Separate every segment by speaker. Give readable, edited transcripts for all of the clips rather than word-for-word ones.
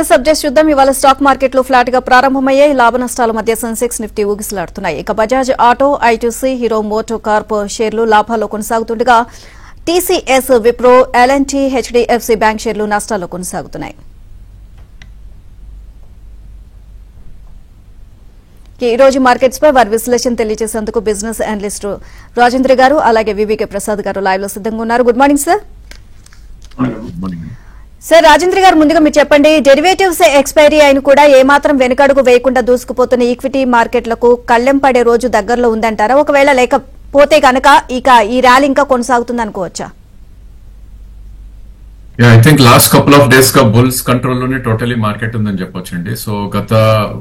Speaker 1: Subject చూద్దాం. ఇవాళ stock మార్కెట్లు ఫ్లాట్ గా ప్రారంభమయ్యాయి. లాభ నష్టాల మధ్య సెన్సెక్స్ నిఫ్టీ ఊగిసలాడుతున్నాయి. ఇక Bajaj auto, ITC, Hero MotoCorp షేర్లు లాభాల్లో కొనసాగుతుండగా TCS, Wipro, LNT, HDFC bank షేర్లు నష్టాల్లో కొనసాగుతున్నాయి. ఈ రోజు మార్కెట్స్ పై వారి విశ్లేషణ తెలియజేసేందుకు బిజినెస్ అనలిస్ట్ రాజేంద్ర గారు అలాగే వివికే ప్రసాద్ గారు లైవ్ లో సిద్ధంగా ఉన్నారు. Good morning sir. Sir Rajendra గారు, ముందుగా మీరు చెప్పండి, డెరివేటివ్స్ ఎక్స్పైరీ అయిన కూడా ఏమాత్రం వెనుకడుగు వేయకుండా దూసుకుపోతున్న ఈక్విటీ మార్కెట్లకు కళ్లెం పడే రోజు దగ్గరలో ఉందంటారా? ఒకవేళ లేకపోతే కనుక ఇక ఈ ర్యాలీ ఇంకా కొనసాగుతుంది అనుకోవచ్చా?
Speaker 2: I think last couple of days గా బుల్స్ కంట్రోల్ లోనే టోటలీ మార్కెట్ ఉందని చెప్పొచ్చండి. సో గత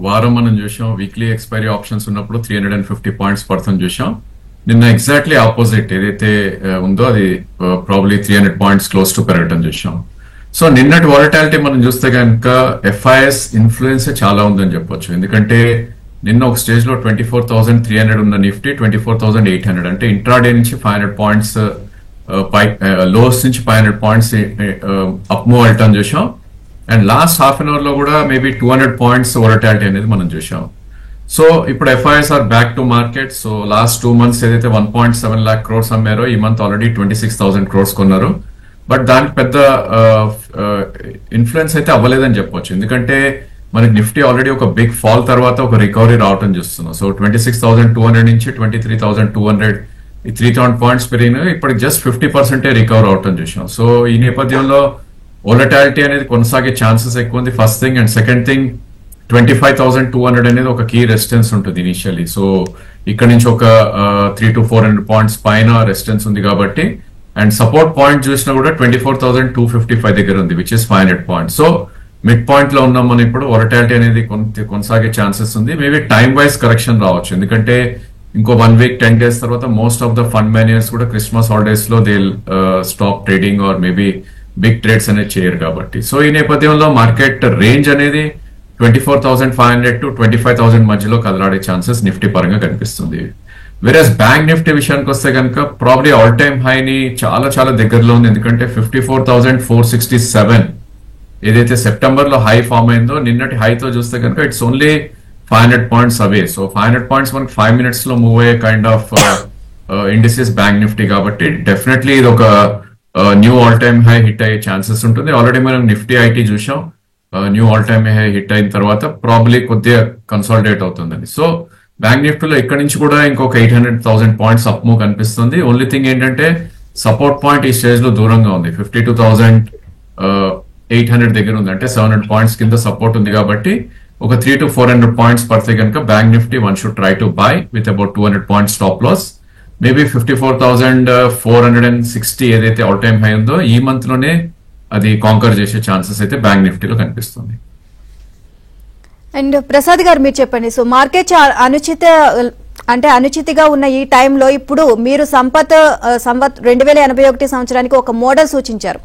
Speaker 2: వారం మనం చూసాం వీక్లీ ఎక్స్పైరీ ఆప్షన్స్ ఉన్నప్పుడు 350 పాయింట్స్ పడుతుంది చూసాం. నిన్న ఎగ్జాక్ట్లీ ఆపోజిట్ ఏదైతే ఉందో అది ప్రాబ్లీ 300 పాయింట్స్ క్లోజ్ టు పెరగటం చూసాం. సో నిన్నటి వాలటాలిటీ మనం చూస్తే కనుక ఎఫ్ఐఎస్ ఇన్ఫ్లుయెన్స్ చాలా ఉందని చెప్పొచ్చు. ఎందుకంటే నిన్న ఒక స్టేజ్ లో 24,300 ఉన్న నిఫ్టీ 24,800 అంటే ఇంట్రాడే నుంచి 500 పాయింట్స్ లోస్ నుంచి 500 పాయింట్స్ అప్ మూవ్ వెళ్ళటం చూసాం. And last half an hour లో కూడా మేబీ 200 పాయింట్స్ వాలటాలిటీ అనేది మనం చూసాం. సో ఇప్పుడు FIs are back to market. So last 2 months ఏదైతే 1.7 lakh crores అమ్మారో ఈ మంత్ ఆల్రెడీ 26,000 crores కొన్నారు. బట్ దానికి పెద్ద ఇన్ఫ్లుయెన్స్ అయితే అవ్వలేదని చెప్పొచ్చు. ఎందుకంటే మనకి నిఫ్టీ ఆల్రెడీ ఒక బిగ్ ఫాల్ తర్వాత ఒక రికవరీ రావటం చూస్తున్నాం. సో 26,200 నుంచి 23,200 ఈ 3,000 పాయింట్స్ పెరిగినాయి. ఇప్పటికి జస్ట్ 50% రికవర్ అవటం చూసాం. సో ఈ నేపథ్యంలో వోలటాలిటీ అనేది కొనసాగే ఛాన్సెస్ ఎక్కువ ఉంది, first thing. And second thing 25,200 అనేది ఒక కీ రెసిస్టెన్స్ ఉంటుంది ఇనిషియల్లీ. సో ఇక్కడ నుంచి ఒక 300 to 400 పాయింట్స్ పైన రెసిస్టెన్స్ ఉంది కాబట్టి. అండ్ సపోర్ట్ పాయింట్ చూసినా కూడా 24,255 దగ్గర ఉంది, which is 500 points. So mid point లో ఉన్నాం మనం ఇప్పుడు. వోలటాలిటీ అనేది కొనసాగే ఛాన్సెస్ ఉంది. మేబీ టైం వైజ్ కరెక్షన్ రావచ్చు, ఎందుకంటే ఇంకో 1 week 10 days తర్వాత most of the fund managers కూడా క్రిస్మస్ హాలిడేస్ లో they stop trading or maybe big trades అనేది చేయరు కాబట్టి. సో ఈ నేపథ్యంలో మార్కెట్ రేంజ్ అనేది 24,500 to 25,000 మధ్యలో కదలాడే ఛాన్సెస్ నిఫ్టీ పరంగా కనిపిస్తుంది. వేరేస్ బ్యాంక్ నిఫ్టీ విషయానికి వస్తే కనుక ప్రాబ్లీ ఆల్ టైమ్ హై ని చాలా చాలా దగ్గరలో ఉంది. ఎందుకంటే 54,467 ఏదైతే సెప్టెంబర్ లో హై ఫామ్ అయిందో నిన్నటి హైతో చూస్తే కనుక it's only 500 points away. So 500 points మనకి 5 minutes లో మూవ్ అయ్యే kind of indices bank Nifty కాబట్టి డెఫినెట్లీ ఇది ఒక new all time high hit అయ్యే ఛాన్సెస్ ఉంటుంది. ఆల్రెడీ మనం నిఫ్టీ ఐటీ చూసాం, new all time high hit అయిన తర్వాత ప్రాబ్లీ కొద్దిగా కన్సాలిడేట్ అవుతుందని. సో బ్యాంక్ నిఫ్టీలో ఇక్కడ నుంచి కూడా ఇంకొక 800,000 పాయింట్స్ అప్ మూవ్ కనిపిస్తుంది. ఓన్లీ థింగ్ ఏంటంటే సపోర్ట్ పాయింట్ ఈ స్టేజ్ లో దూరంగా ఉంది, 52,800 దగ్గర ఉంది. అంటే 700 పాయింట్స్ కింద సపోర్ట్ ఉంది కాబట్టి ఒక 300 to 400 పాయింట్స్ పడితే కనుక bank Nifty one should try to buy with about 200 points stop loss. Maybe 54,460 ఏదైతే ఆల్ టైమ్ హై ఉందో ఈ మంత్ లోనే అది కాంకర్ చేసే ఛాన్సెస్ అయితే బ్యాంక్ నిఫ్టీలో కనిపిస్తుంది.
Speaker 1: అండ్ ప్రసాద్ గారు మీరు చెప్పండి, సో మార్కెట్ అనుచితిగా ఉన్న ఈ టైంలో ఇప్పుడు మీరు సంవత్ 2081 సంవత్సరానికి ఒక మోడల్ సూచించారు.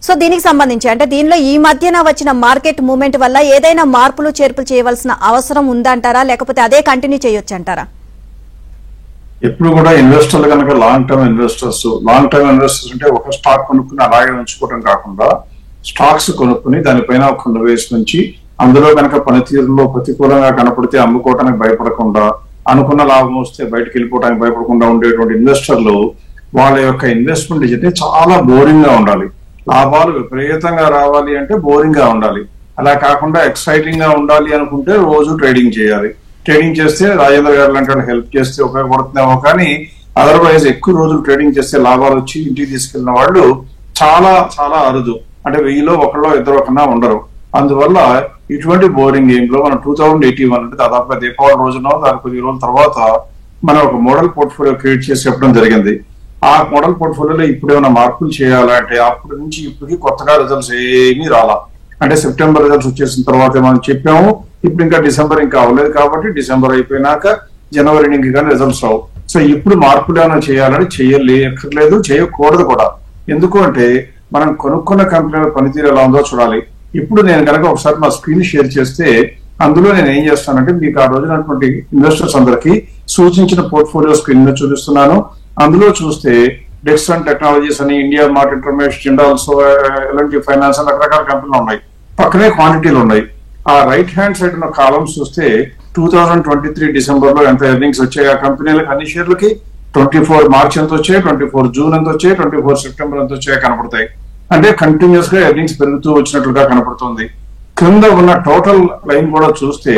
Speaker 1: సో దీనికి సంబంధించి అంటే దీనిలో ఈ మధ్యన వచ్చిన మార్కెట్ మూవ్మెంట్ వల్ల ఏదైనా మార్పులు చేర్పులు చేయవలసిన అవసరం ఉందంటారా, లేకపోతే అదే కంటిన్యూ చేయొచ్చు అంటారా?
Speaker 3: ఎప్పుడు కూడా ఇన్వెస్టర్లు కనుక లాంగ్ టర్మ్ ఇన్వెస్టర్స్ అంటే ఒక స్టాక్ కొనుక్కుని అలాగే ఉంచుకోవడం కాకుండా స్టాక్స్ కొనుక్కుని దానిపైన ఒక వేసి నుంచి అందులో కనుక పనితీరులో ప్రతికూలంగా కనపడితే అమ్ముకోవడానికి భయపడకుండా, అనుకున్న లాభం వస్తే బయటకు వెళ్ళిపోవడానికి భయపడకుండా ఉండేటువంటి ఇన్వెస్టర్లు వాళ్ళ యొక్క ఇన్వెస్ట్మెంట్ అయితే చాలా బోరింగ్ గా ఉండాలి. లాభాలు విపరీతంగా రావాలి అంటే బోరింగ్ గా ఉండాలి. అలా కాకుండా ఎక్సైటింగ్ గా ఉండాలి అనుకుంటే రోజు ట్రేడింగ్ చేయాలి. ట్రేడింగ్ చేస్తే రాజేంద్ర గారు లాంటి హెల్ప్ చేస్తే ఉపయోగపడుతుందేమో, కానీ అదర్వైజ్ ఎక్కువ రోజులు ట్రేడింగ్ చేస్తే లాభాలు వచ్చి ఇంటికి తీసుకెళ్లిన వాళ్ళు చాలా చాలా అరుదు. అంటే 1000లో 1-2 కన్నా ఉండరు. అందువల్ల ఇటువంటి బోరింగ్ గేమ్ లో మనం 2081 అంటే దాదాపుగా దీపావళి రోజున దాని కొద్ది రోజుల తర్వాత మనం ఒక మోడల్ పోర్ట్ఫోలియో క్రియేట్ చేసి చెప్పడం జరిగింది. ఆ మోడల్ పోర్ట్ఫోలియోలో ఇప్పుడు ఏమైనా మార్పులు చేయాలంటే అప్పటి నుంచి ఇప్పటికి కొత్తగా రిజల్ట్స్ ఏమీ రాలా. అంటే సెప్టెంబర్ రిజల్ట్స్ వచ్చేసిన తర్వాత మనం చెప్పాము, ఇప్పుడు ఇంకా డిసెంబర్ ఇంకా అవ్వలేదు కాబట్టి డిసెంబర్ అయిపోయినాక జనవరి నుంచి కానీ రిజల్ట్స్ రావు. సో ఇప్పుడు మార్పులు ఏమైనా చేయాలని చేయలేదు, చేయకూడదు కూడా. ఎందుకు అంటే మనం కొనుక్కున్న కంపెనీల పనితీరు ఎలా ఉందో చూడాలి. ఇప్పుడు నేను కనుక ఒకసారి మా స్క్రీన్ షేర్ చేస్తే అందులో నేను ఏం చేస్తానంటే మీకు ఆ రోజునటువంటి ఇన్వెస్టర్స్ అందరికీ సూచించిన పోర్ట్ఫోలియో స్క్రీన్ మీద చూపిస్తున్నాను. అందులో చూస్తే డెక్సన్ టెక్నాలజీస్ అని, India Mart InterMesh, Jindal, LNT finance అని రకరకాల కంపెనీలు ఉన్నాయి. పక్కనే క్వాంటిటీలు ఉన్నాయి. ఆ రైట్ హ్యాండ్ సైడ్ ఉన్న కాలమ్స్ చూస్తే 2023 డిసెంబర్ లో ఎంత ఎర్నింగ్స్ వచ్చాయి ఆ కంపెనీలకు, అన్ని షేర్లకి 24 మార్చ్ ఎంత వచ్చాయి, 24 జూన్ ఎంత వచ్చాయి, 24 సెప్టెంబర్ ఎంత వచ్చాయో కనపడతాయి. అంటే కంటిన్యూస్ గా ఎర్నింగ్స్ పెరుగుతూ వచ్చినట్లుగా కనపడుతుంది. క్రింద ఉన్న టోటల్ లైన్ కూడా చూస్తే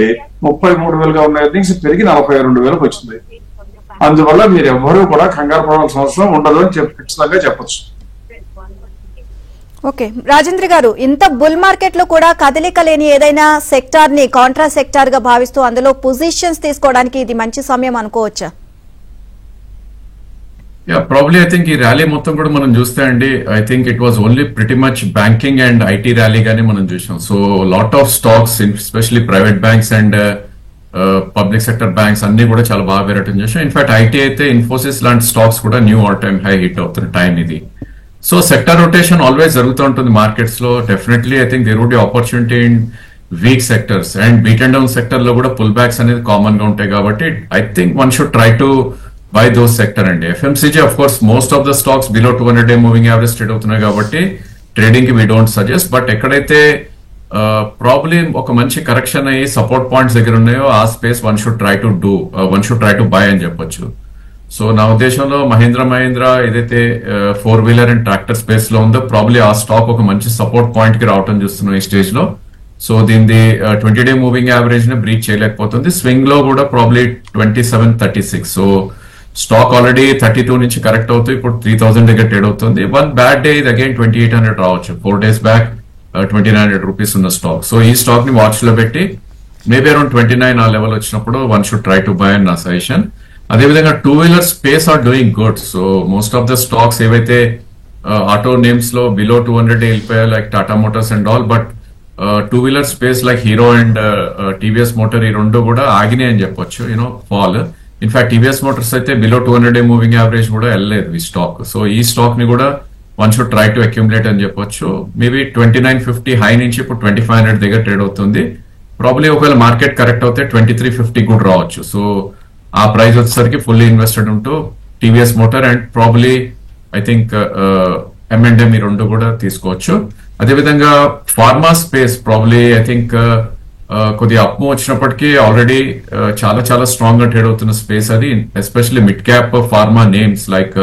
Speaker 3: 33,000గా ఉన్న ఎర్నింగ్స్ పెరిగి 42,000కి వచ్చింది. అందువల్ల మీరు ఎవ్వరూ కూడా కంగారు పడాల్సిన అవసరం ఉండదు అని ఖచ్చితంగా చెప్పచ్చు.
Speaker 1: ఓకే రాజేంద్ర గారు, ఇంత బుల్ మార్కెట్ లో కూడా కదలిక లేని ఏదైనా సెక్టార్ ని కాంట్రా సెక్టార్ గా భావిస్తూ అందులో పొజిషన్స్ తీసుకోవడానికి ఇది మంచి సమయం అనుకోవచ్చా?
Speaker 2: ప్రాబ్లీ ఐ థింక్ ఈ ర్యాలీ మొత్తం కూడా మనం చూస్తే అండి, I think it was only pretty much banking and IT rally గానీ మనం చూసాం. So lot of stocks especially private banks and public sector banks అన్ని కూడా చాలా బాగా పెరగటం చూసాం. ఇన్ఫాక్ట్ ఐటీ అయితే ఇన్ఫోసిస్ లాంటి స్టాక్స్ కూడా new all time high hit అవుతున్న టైం ఇది. సో సెక్టర్ రొటేషన్ ఆల్వేస్ జరుగుతూ ఉంటుంది మార్కెట్స్ లో. Definitely I think there would be opportunity in weak sectors and beat and down sector లో కూడా పుల్ బ్యాక్స్ అనేది కామన్ గా ఉంటాయి కాబట్టి I think one should try to buy those sector అండి. FMCG of course most of the stocks below 200-day moving average trade అవుతున్నాయి కాబట్టి trading కి వీ డోంట్ సజెస్ట్. బట్ ఎక్కడైతే ప్రాబ్లమ్ ఒక మంచి కరెక్షన్ అయ్యి సపోర్ట్ పాయింట్స్ దగ్గర ఉన్నాయో ఆ space one should try to buy అని చెప్పొచ్చు. సో నా ఉద్దేశంలో మహీంద్రా ఏదైతే 4-wheeler అండ్ ట్రాక్టర్ స్పేస్ లో ఉందో ప్రాబ్లీ ఆ స్టాక్ ఒక మంచి సపోర్ట్ పాయింట్ కి రావటం చూస్తున్నాం ఈ స్టేజ్ లో. సో దీని 20-day మూవింగ్ యావరేజ్ ని బ్రీచ్ చేయలేకపోతుంది. స్వింగ్ లో కూడా ప్రాబ్లీ 2736. సో స్టాక్ ఆల్రెడీ 32 నుంచి కరెక్ట్ అవుతూ ఇప్పుడు 3000 దగ్గర ట్రేడ్ అవుతుంది. వన్ బ్యాడ్ డే ఇది అగైన్ 2800 రావచ్చు. 4 days బ్యాక్ 2900 రూపీస్ ఉన్న స్టాక్. సో ఈ స్టాక్ ని వాచ్ లో పెట్టి మేబీ అరౌండ్ 29 ఆ లెవెల్ వచ్చినప్పుడు one should try to buy అని నా సజెషన్. అదేవిధంగా 2-wheeler space are doing good. So most of the stocks ఏవైతే ఆటో నేమ్స్ లో బిలో 200 వెళ్ళిపోయాయి like Tata motors and all, but 2-wheeler space like Hero and TVS motor ఈ రెండు కూడా ఆగినాయి అని చెప్పొచ్చు ఫాల్. ఇన్ఫాక్ట్ టీవీఎస్ మోటార్స్ అయితే బిలో 200-day మూవింగ్ యావరేజ్ కూడా వెళ్ళలేదు ఈ స్టాక్. సో ఈ స్టాక్ ని కూడా one should try to accumulate అని చెప్పొచ్చు. మేబీ 2950 హై నుంచి ఇప్పుడు 2500 దగ్గర ట్రేడ్ అవుతుంది. ప్రాబ్లీ ఒకవేళ మార్కెట్ కరెక్ట్ అవుతే 2350 కూడా రావచ్చు. సో ఆ ప్రైస్ వచ్చేసరికి ఫుల్లీ ఇన్వెస్టెడ్ ఉంటూ TVS motor and probably I think M&M ఈ రెండు కూడా తీసుకోవచ్చు. అదేవిధంగా pharma space probably I think కొద్దిగా అప్మూ వచ్చినప్పటికీ ఆల్రెడీ చాలా స్ట్రాంగ్ గా ట్రేడ్ అవుతున్న స్పేస్ అది. Especially mid cap pharma names like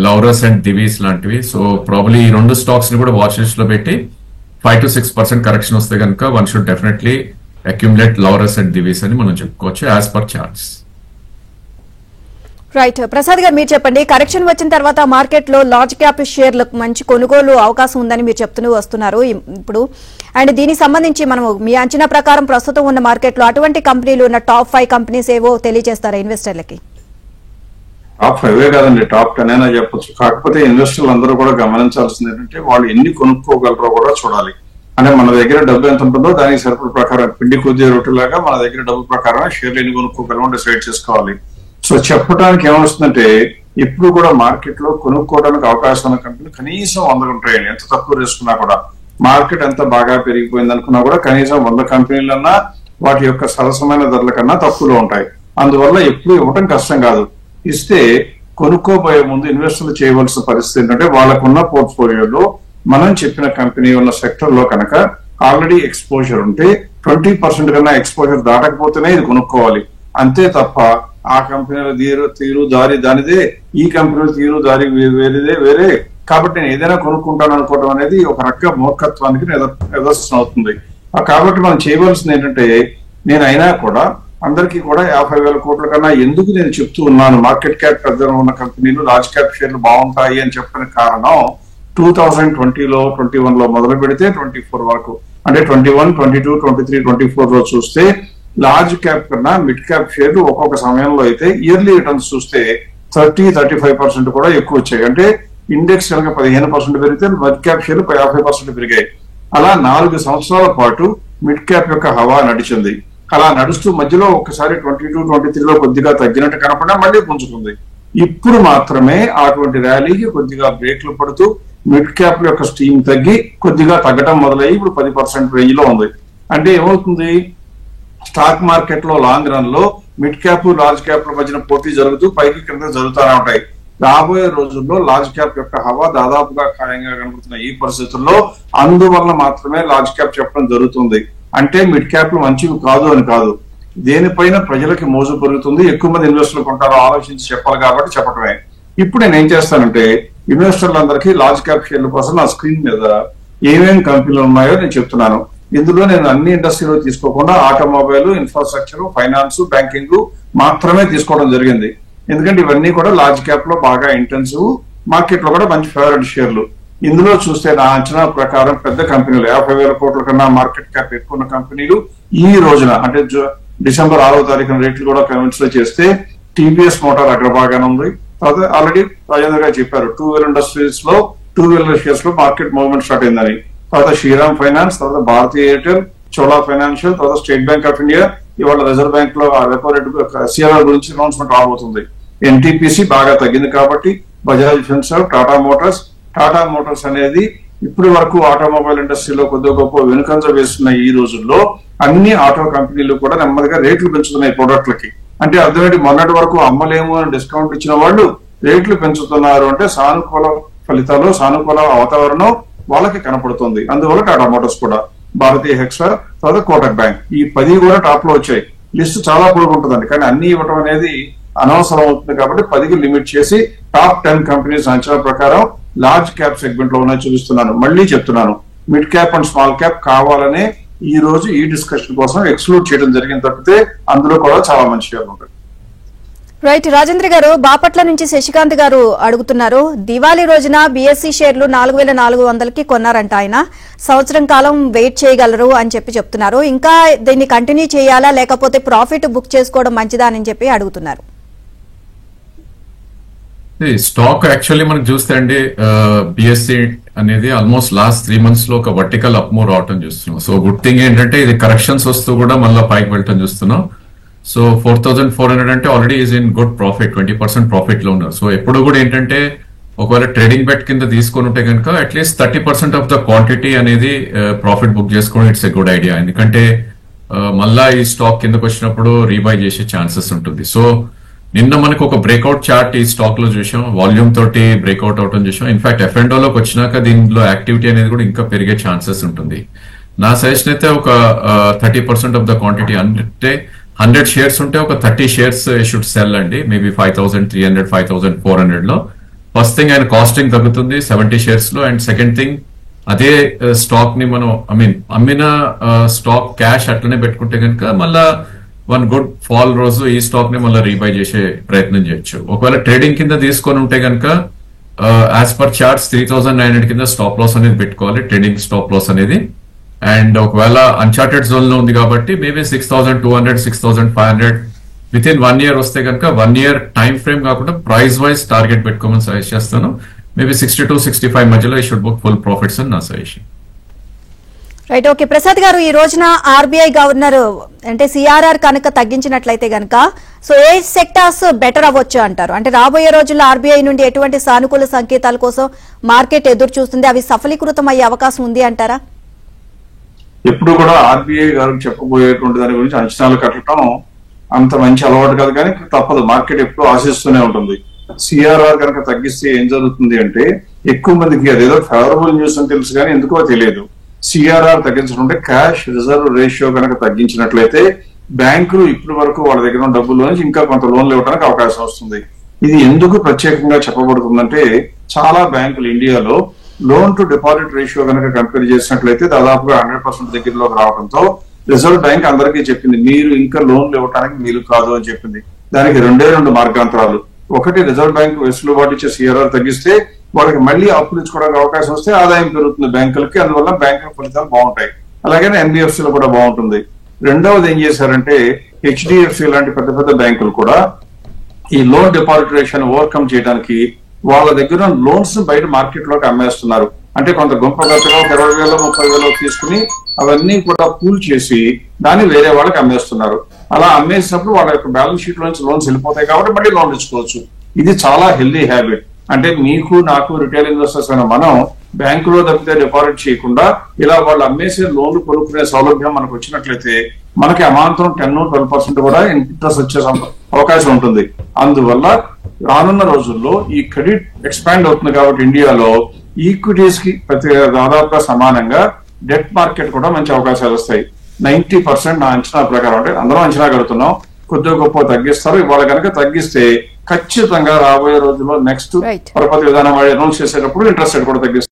Speaker 2: Laurus and Divis లాంటివి. సో ప్రాబ్లీ ఈ రెండు స్టాక్స్ ని కూడా వాచ్ లిస్ట్ లో పెట్టి 5 to 6% కరెక్షన్ వస్తే కనుక one should definitely accumulate Laurus and Divi's అని మనం చెప్పుకోవచ్చు as per charts.
Speaker 1: Right Prasad గారు, మీరు చెప్పండి, కరెక్షన్ వచ్చిన తర్వాత మార్కెట్ లో లార్జ్ క్యాప్ షేర్లకు మంచి కొనుగోలు అవకాశం ఉందని మీరు చెప్తూ వస్తున్నారు ఇప్పుడు. అండ్ దీనికి సంబంధించి మనము మీ అంచనా ప్రకారం ప్రస్తుతం ఉన్న మార్కెట్ లో అటువంటి కంపెనీలు ఉన్న టాప్ 5 కంపెనీస్ ఏవో తెలియజేస్తారా ఇన్వెస్టర్లకి?
Speaker 3: టాప్ 5 కాదండి, టాప్ 10 అయినా చెప్పొచ్చు. కాకపోతే ఇన్వెస్టర్లు అందరూ కూడా గమనించాల్సింది ఏంటంటే వాళ్ళు ఎన్ని కొనుక్కోగలరో కూడా చూడాలి. అంటే మన దగ్గర డబ్బు ఎంత ఉంటుందో దానికి సరిపడ ప్రకారం పిండి కొద్ది రొట్టెలాగా మన దగ్గర డబ్బు ప్రకారం షేర్లు ఎన్ని కొనుక్కోగలమో డిసైడ్ చేసుకోవాలి. సో చెప్పడానికి ఏమొస్తుందంటే ఇప్పుడు కూడా మార్కెట్ లో కొనుక్కోవడానికి అవకాశం ఉన్న కంపెనీలు కనీసం 100 ఉంటాయండి. ఎంత తక్కువ తీసుకున్నా కూడా మార్కెట్ ఎంత బాగా పెరిగిపోయింది అనుకున్నా కూడా కనీసం 100 కంపెనీలన్నా వాటి యొక్క సరసమైన ధరల కన్నా తక్కువలో ఉంటాయి. అందువల్ల ఎప్పుడు ఇవ్వటం కష్టం కాదు. ఇస్తే కొనుక్కోబోయే ముందు ఇన్వెస్టర్లు చేయవలసిన పరిస్థితి ఏంటంటే వాళ్ళకున్న పోర్ట్ఫోలియోలో మనం చెప్పిన కంపెనీ ఉన్న సెక్టర్ లో కనుక ఆల్రెడీ ఎక్స్పోజర్ ఉంటే 20% కన్నా ఎక్స్పోజర్ దాటకపోతేనే ఇది కొనుక్కోవాలి. అంతే తప్ప ఆ కంపెనీల తీరు దారి దానిదే, ఈ కంపెనీల తీరు దారి వేరే కాబట్టి నేను ఏదైనా కొనుక్కుంటాను అనుకోవడం అనేది ఒక రక మూర్ఖత్వానికి నిదర్శనం అవుతుంది. కాబట్టి మనం చేయవలసింది ఏంటంటే నేనైనా కూడా అందరికీ కూడా 50,000 కోట్ల కన్నా ఎందుకు నేను చెప్తూ ఉన్నాను మార్కెట్ క్యాప్ పెద్దగా ఉన్న కంపెనీలు లార్జ్ క్యాప్ షేర్లు బాగుంటాయి అని చెప్పిన కారణం 2020లో 21లో మొదలు పెడితే 24 వరకు అంటే 21, 22, 23, 24 లో చూస్తే లార్జ్ క్యాప్ కన్నా మిడ్ క్యాప్ షేర్లు ఒక్కొక్క సమయంలో అయితే ఇయర్లీ రిటర్న్స్ చూస్తే 30-35% కూడా ఎక్కువ వచ్చాయి. అంటే ఇండెక్స్ కనుక 15% పెరిగితే మిడ్ క్యాప్ షేర్లు 50% పెరిగాయి. అలా 4 సంవత్సరాల పాటు మిడ్ క్యాప్ యొక్క హవా నడిచింది. అలా నడుస్తూ మధ్యలో ఒకసారి 22, 23లో కొద్దిగా తగ్గినట్టు కనపడినా మళ్ళీ పుంజుకుంది. ఇప్పుడు మాత్రమే అటువంటి ర్యాలీకి కొద్దిగా బ్రేక్లు పడుతూ మిడ్ క్యాప్ యొక్క స్టీమ్ తగ్గి కొద్దిగా తగ్గడం మొదలయ్యి ఇప్పుడు 10% రేంజ్ లో ఉంది. అంటే ఏమవుతుంది, స్టాక్ మార్కెట్ లో లాంగ్ రన్ లో మిడ్ క్యాప్ లార్జ్ క్యాప్ మధ్యన పోటీ జరుగుతూ పైకి కింద జరుగుతూనే ఉంటాయి. రాబోయే రోజుల్లో లార్జ్ క్యాప్ యొక్క హవా దాదాపుగా ఖాయంగా కనబడుతున్న ఈ పరిస్థితుల్లో అందువల్ల మాత్రమే లార్జ్ క్యాప్ చెప్పడం జరుగుతుంది. అంటే మిడ్ క్యాప్లు మంచివి కాదు అని కాదు, దేనిపైన ప్రజలకి మోజు పెరుగుతుంది, ఎక్కువ మంది ఇన్వెస్టర్లు కొంటారో ఆలోచించి చెప్పాలి కాబట్టి చెప్పడమే. ఇప్పుడు నేను ఏం చేస్తానంటే ఇన్వెస్టర్లందరికీ లార్జ్ క్యాప్ షేర్ల కోసం నా స్క్రీన్ మీద ఏమేమి కంపెనీలు ఉన్నాయో నేను చెప్తున్నాను. ఇందులో నేను అన్ని ఇండస్ట్రీలో తీసుకోకుండా ఆటోమొబైల్, ఇన్ఫ్రాస్ట్రక్చర్, ఫైనాన్స్, బ్యాంకింగ్ మాత్రమే తీసుకోవడం జరిగింది. ఎందుకంటే ఇవన్నీ కూడా లార్జ్ క్యాప్ లో బాగా ఇంటెన్సివ్, మార్కెట్ లో కూడా మంచి ఫేవరెట్ షేర్లు. ఇందులో చూస్తే నా అంచనా ప్రకారం పెద్ద కంపెనీలు 50,000 కోట్ల కన్నా మార్కెట్ క్యాప్ ఎక్కువ ఉన్న కంపెనీలు ఈ రోజున అంటే డిసెంబర్ 6వ తారీఖున రేట్లు కూడా కన్సిడర్ చేస్తే టీవీఎస్ మోటార్ అగ్రభాగానే ఉంది. తర్వాత ఆల్రెడీ రాజేంద్ర గారు చెప్పారు 2 వీలర్ ఇండస్ట్రీస్ లో 2 వీలర్ షేర్స్ లో మార్కెట్ మూవ్మెంట్ స్టార్ట్ అయిందని. తర్వాత శ్రీరామ్ ఫైనాన్స్, తర్వాత భారతీయ ఎయిర్టెల్, చోళా ఫైనాన్షియల్, తర్వాత స్టేట్ బ్యాంక్ ఆఫ్ ఇండియా, ఇవాళ రిజర్వ్ బ్యాంక్ లో రెపో రేట్ సిఆర్ఆర్ గురించి అనౌన్స్మెంట్ రాబోతుంది. ఎన్టీపీసీ బాగా తగ్గింది కాబట్టి బజాజ్ ఫిన్సర్వ్, టాటా మోటార్స్ అనేది ఇప్పటి వరకు ఆటోమొబైల్ ఇండస్ట్రీలో కొద్దిగా గొప్ప వెనుకంజ వేస్తున్న ఈ రోజుల్లో అన్ని ఆటో కంపెనీలు కూడా నెమ్మదిగా రేట్లు పెంచుతున్నాయి ప్రొడక్ట్లకి. అంటే అర్థమేంటి, మొన్నటి వరకు అమ్మలేము అని డిస్కౌంట్ ఇచ్చిన వాళ్ళు రేట్లు పెంచుతున్నారు అంటే సానుకూల ఫలితాలు, సానుకూల వాతావరణం వాళ్ళకి కనపడుతుంది. అందువల్ల టాటా మోటార్స్ కూడా, భారతీయ హెక్సా, తర్వాత కోటక్ బ్యాంక్, ఈ 10 కూడా టాప్ లో వచ్చాయి. లిస్ట్ చాలా పొడుగుంటుందండి, కానీ అన్ని ఇవ్వడం అనేది అనవసరం అవుతుంది కాబట్టి 10కి లిమిట్ చేసి టాప్ 10 కంపెనీస్ అంచనా ప్రకారం లార్జ్ క్యాప్ సెగ్మెంట్ లో ఉన్నాయి చూపిస్తున్నాను. మళ్ళీ చెప్తున్నాను, mid cap and small cap కావాలనే ఈ రోజు ఈ డిస్కషన్ కోసం ఎక్స్క్లూడ్ చేయడం జరిగింది తప్పితే అందులో కూడా చాలా మంచి షేర్లు ఉంటాయి.
Speaker 1: రైట్. రాజేంద్ర గారు, బాపట్ల నుంచి శశికాంత్ గారు అడుగుతున్నారు, దివాళీ రోజున బీఎస్సీ షేర్లు 4,400కి కొన్నారంట. ఆయన సంవత్సరం కాలం వెయిట్ చేయగలరు అని చెప్తున్నారు. ఇంకా దీన్ని కంటిన్యూ చేయాలా లేకపోతే ప్రాఫిట్ బుక్ చేసుకోవడం మంచిదా అని చెప్పి అడుగుతున్నారు.
Speaker 2: స్టాక్ యాక్చువల్లీ మనకు చూస్తే అండి బిఎస్సి అనేది ఆల్మోస్ట్ లాస్ట్ 3 months లో ఒక వర్టికల్ అప్ మూవ్ రావటం చూస్తున్నాం. సో గుడ్ థింగ్ ఏంటంటే ఇది కరెక్షన్స్ వస్తూ కూడా మళ్ళీ పైకి వెళ్ళటం చూస్తున్నాం. సో 4,400 అంటే already is in good profit, 20% profit లో ఉన్నారు. సో ఎప్పుడు కూడా ఏంటంటే ఒకవేళ ట్రేడింగ్ బెట్ కింద తీసుకొని ఉంటే కనుక అట్లీస్ట్ 30% ఆఫ్ ద క్వాంటిటీ అనేది ప్రాఫిట్ బుక్ చేసుకోవడం ఇట్స్ ఎ గుడ్ ఐడియా. ఎందుకంటే మళ్ళా ఈ స్టాక్ కిందకు వచ్చినప్పుడు రీబై చేసే ఛాన్సెస్ ఉంటుంది. సో నిన్న మనకు ఒక బ్రేక్అవుట్ చార్ట్ ఈ స్టాక్ లో చూసాం, వాల్యూమ్ తోటి బ్రేక్అవుట్ అవటం చూసాం. ఇన్ఫాక్ట్ ఎఫ్ఎండోలోకి వచ్చినాక దీనిలో యాక్టివిటీ అనేది కూడా ఇంకా పెరిగే ఛాన్సెస్ ఉంటుంది. నా సజెషన్ అయితే ఒక 30% ఆఫ్ ద క్వాంటిటీ అంటే 100 షేర్స్ ఉంటే ఒక 30 షేర్స్ షుడ్ సెల్ అండి, మేబీ 5,300, 5,400 లో. ఫస్ట్ థింగ్ ఆయన కాస్టింగ్ తగ్గుతుంది 70 షేర్స్ లో. అండ్ సెకండ్ థింగ్ అదే స్టాక్ ని మనం అమ్మిన స్టాక్ క్యాష్ అట్లనే పెట్టుకుంటే కనుక మళ్ళా వన్ గుడ్ ఫాల్ రోజు ఈ స్టాక్ ని మళ్ళీ రీబై చేసే ప్రయత్నం చేయొచ్చు. ఒకవేళ ట్రేడింగ్ కింద తీసుకొని ఉంటే కనుక యాజ్ పర్ చార్ట్స్ 3,900 కింద స్టాప్ లాస్ అనేది పెట్టుకోవాలి, ట్రేడింగ్ స్టాప్ లాస్ అనేది. అండ్ ఒకవేళ అన్చార్టెడ్ జోన్ లో ఉంది కాబట్టి మేబీ 6,200, 6,500 విత్ ఇన్ 1 year వస్తే కనుక 1 year టైం ఫ్రేమ్ కాకుండా ప్రైస్ వైజ్ టార్గెట్ పెట్టుకోమని సజెస్ట్ చేస్తాను. మేబీ 62-65 మధ్యలో ఈ షుడ్ బుక్ ఫుల్ ప్రాఫిట్స్ అని నా సజెషన్.
Speaker 1: రైట్. ఓకే ప్రసాద్ గారు, ఈ రోజున ఆర్బీఐ గవర్నర్ అంటే సిఆర్ఆర్ కనుక తగ్గించినట్లయితే కనుక సో ఏ సెక్టార్స్ బెటర్ అవ్వచ్చు అంటారు? అంటే రాబోయే రోజుల్లో ఆర్బీఐ నుండి ఎటువంటి సానుకూల సంకేతాల కోసం మార్కెట్ ఎదురు చూస్తుంది, అవి సఫలీకృతం అయ్యే అవకాశం ఉంది అంటారా?
Speaker 3: ఎప్పుడు కూడా ఆర్బీఐ గారు చెప్పబోయేటువంటి దాని గురించి అంచనాలు కట్టడం అంత మంచి అలవాటు కాదు, కానీ తప్పదు, మార్కెట్ ఎప్పుడు ఆశిస్తూనే ఉంటుంది. సిఆర్ఆర్ కనుక తగ్గిస్తే ఏం జరుగుతుంది అంటే ఎక్కువ మందికి అదేదో ఫేవరబుల్ న్యూస్ అని తెలుసు కానీ ఎందుకో తెలియదు. సిఆర్ఆర్ తగ్గించడం క్యాష్ రిజర్వ్ రేషియో కనుక తగ్గించినట్లయితే బ్యాంకులు ఇప్పటి వరకు వాళ్ళ దగ్గర ఉన్న డబ్బుల్లో నుంచి ఇంకా కొంత లోన్లు ఇవ్వడానికి అవకాశం వస్తుంది. ఇది ఎందుకు ప్రత్యేకంగా చెప్పబడుతుందంటే చాలా బ్యాంకులు ఇండియాలో లోన్ టు డిపాజిట్ రేషియో కనుక కంపేర్ చేసినట్లయితే దాదాపుగా 100% దగ్గరలోకి రావడంతో రిజర్వ్ బ్యాంక్ అందరికీ చెప్పింది మీరు ఇంకా లోన్లు ఇవ్వడానికి వీలు కాదు అని చెప్పింది. దానికి 2 మార్గాంతరాలు. ఒకటి, రిజర్వ్ బ్యాంక్ వెసులుబాటు ఇచ్చే సిఆర్ఆర్ తగ్గిస్తే వాళ్ళకి మళ్ళీ అప్పులు ఇచ్చుకోవడానికి అవకాశం వస్తే ఆదాయం పెరుగుతుంది బ్యాంకులకి, అందువల్ల బ్యాంకుల ఫలితాలు బాగుంటాయి. అలాగే ఎన్బిఎఫ్సీలో కూడా బాగుంటుంది. రెండవది ఏం చేశారంటే హెచ్డిఎఫ్సి లాంటి పెద్ద పెద్ద బ్యాంకులు కూడా ఈ లోన్ డిపాజిట్ రేషియోని ఓవర్కమ్ చేయడానికి వాళ్ళ దగ్గర లోన్స్ బయట మార్కెట్ లోకి అమ్మేస్తున్నారు. అంటే కొంత గుంప గతగా 20,000, 30,000 తీసుకుని అవన్నీ కూడా పూల్ చేసి దాన్ని వేరే వాళ్ళకి అమ్మేస్తున్నారు. అలా అమ్మేసినప్పుడు వాళ్ళ యొక్క బ్యాలెన్స్ షీట్ లోంచి లోన్స్ వెళ్ళిపోతాయి కాబట్టి మళ్ళీ లోన్ ఇచ్చుకోవచ్చు. ఇది చాలా హెల్దీ హ్యాబిట్. అంటే మీకు నాకు రిటైల్ ఇన్వెస్టర్స్ అయిన మనం బ్యాంకులో తప్పితే డిపాజిట్ చేయకుండా ఇలా వాళ్ళు అమ్మేసే లోన్లు కొనుక్కునే సౌలభ్యం మనకు వచ్చినట్లయితే మనకి అమాంతం 10-12% కూడా ఇంట్రెస్ట్ వచ్చే అవకాశం ఉంటుంది. అందువల్ల రానున్న రోజుల్లో ఈ క్రెడిట్ ఎక్స్పాండ్ అవుతుంది కాబట్టి ఇండియాలో ఈక్విటీస్ కి దాదాపుగా సమానంగా డెట్ మార్కెట్ కూడా మంచి అవకాశాలు వస్తాయి. 90% నా అంచనా ప్రకారం, అంటే అందరం అంచనా కడుతున్నాం, కొద్దిగా గొప్ప తగ్గిస్తారు. ఇవాళ కనుక తగ్గిస్తే ఖచ్చితంగా రాబోయే రోజుల్లో నెక్స్ట్ పరపతి విధానం అనౌన్స్ చేసేటప్పుడు ఇంట్రెస్ట్ రేట్ కూడా తగ్గిస్తారు.